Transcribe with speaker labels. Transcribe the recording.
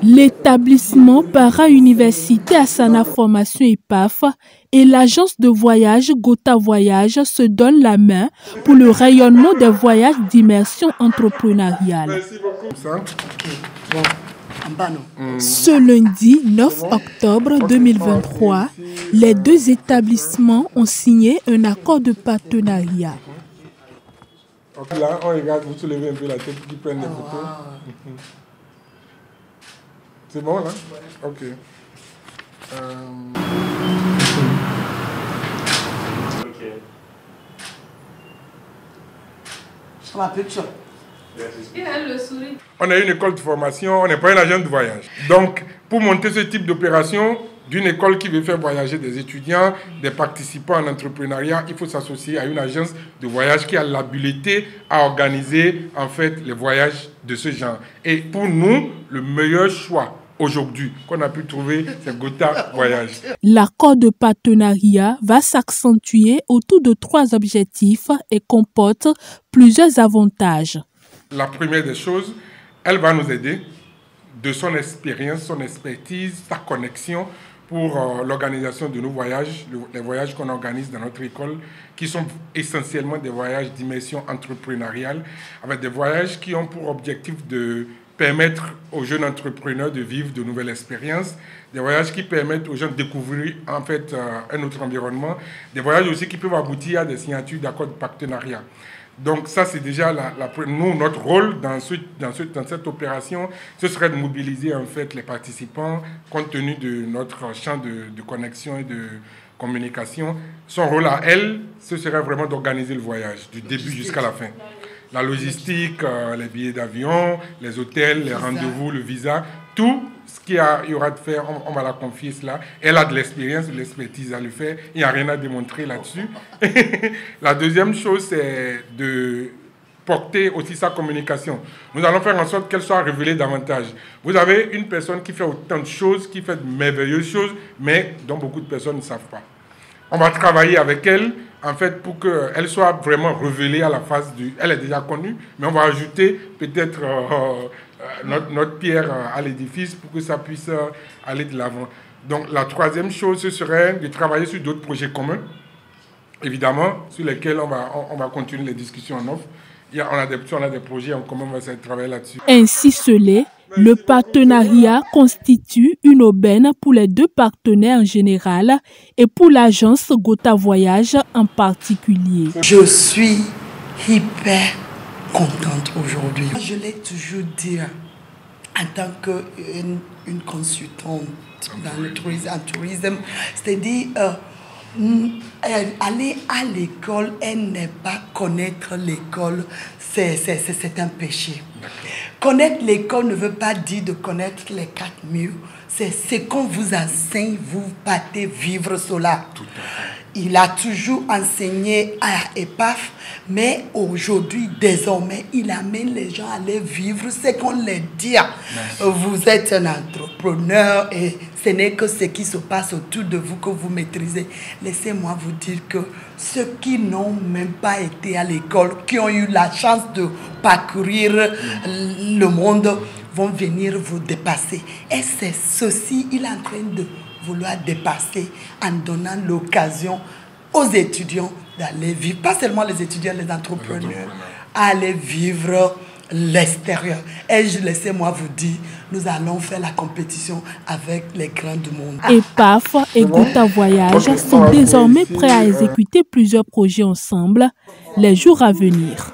Speaker 1: L'établissement para-université Asana Formation EPAF et l'agence de voyage Gota Voyage se donnent la main pour le rayonnement des voyages d'immersion entrepreneuriale. Ce lundi 9 octobre 2023, les deux établissements ont signé un accord de partenariat.
Speaker 2: Là, on regarde, vous soulevez un peu la tête, qui prennent des photos. C'est bon là? Ok. On a une école de formation, on n'est pas une agence de voyage. Donc, pour monter ce type d'opération, d'une école qui veut faire voyager des étudiants, des participants en entrepreneuriat, il faut s'associer à une agence de voyage qui a l'habilité à organiser en fait les voyages de ce genre. Et pour nous, le meilleur choix aujourd'hui qu'on a pu trouver, c'est Gota Voyage.
Speaker 1: L'accord de partenariat va s'accentuer autour de 3 objectifs et comporte plusieurs avantages.
Speaker 2: La première des choses, elle va nous aider de son expérience, son expertise, sa connexion pour l'organisation de nos voyages, les voyages qu'on organise dans notre école, qui sont essentiellement des voyages d'immersion entrepreneuriale, avec des voyages qui ont pour objectif de permettre aux jeunes entrepreneurs de vivre de nouvelles expériences, des voyages qui permettent aux gens de découvrir en fait un autre environnement, des voyages aussi qui peuvent aboutir à des signatures d'accords de partenariat. Donc ça, c'est déjà nous, notre rôle dans cette opération, ce serait de mobiliser en fait les participants compte tenu de notre champ de connexion et de communication. Son rôle à elle, ce serait vraiment d'organiser le voyage du début jusqu'à la fin. La logistique, les billets d'avion, les hôtels, les rendez-vous, le visa, tout ce qu'il y aura de faire, on va la confier cela. Elle a de l'expérience, de l'expertise à le faire. Il n'y a rien à démontrer là-dessus. La deuxième chose, c'est de porter aussi sa communication. Nous allons faire en sorte qu'elle soit révélée davantage. Vous avez une personne qui fait autant de choses, qui fait de merveilleuses choses, mais dont beaucoup de personnes ne savent pas. On va travailler avec elle, en fait, pour qu'elle soit vraiment révélée à la face du... Elle est déjà connue, mais on va ajouter peut-être notre pierre à l'édifice pour que ça puisse aller de l'avant. Donc, la troisième chose, ce serait de travailler sur d'autres projets communs, évidemment, sur lesquels on va continuer les discussions en off. On a des projets en commun, on va essayer de travailler là-dessus.
Speaker 1: Ainsi scellé, le partenariat constitue une aubaine pour les deux partenaires en général et pour l'agence Gota Voyage en particulier.
Speaker 3: Je suis hyper contente aujourd'hui. Je l'ai toujours dit en tant qu'une consultante dans le tourisme, c'est-à-dire aller à l'école et ne pas connaître l'école, c'est un péché. Connaître l'école ne veut pas dire de connaître les 4 murs. C'est ce qu'on vous enseigne, vous partez vivre cela. Il a toujours enseigné à EPAF, mais aujourd'hui, désormais, il amène les gens à aller vivre ce qu'on leur dit. Vous êtes un entrepreneur et ce n'est que ce qui se passe autour de vous que vous maîtrisez. Laissez-moi vous dire que ceux qui n'ont même pas été à l'école, qui ont eu la chance de parcourir le monde, vont venir vous dépasser. Et c'est ceci, il est en train de vouloir dépasser en donnant l'occasion aux étudiants d'aller vivre, pas seulement les étudiants, les entrepreneurs, aller vivre l'extérieur. Et laissez-moi vous dire, nous allons faire la compétition avec les grands du monde.
Speaker 1: EPAF et Gota Voyage sont désormais prêts à exécuter plusieurs projets ensemble les jours à venir.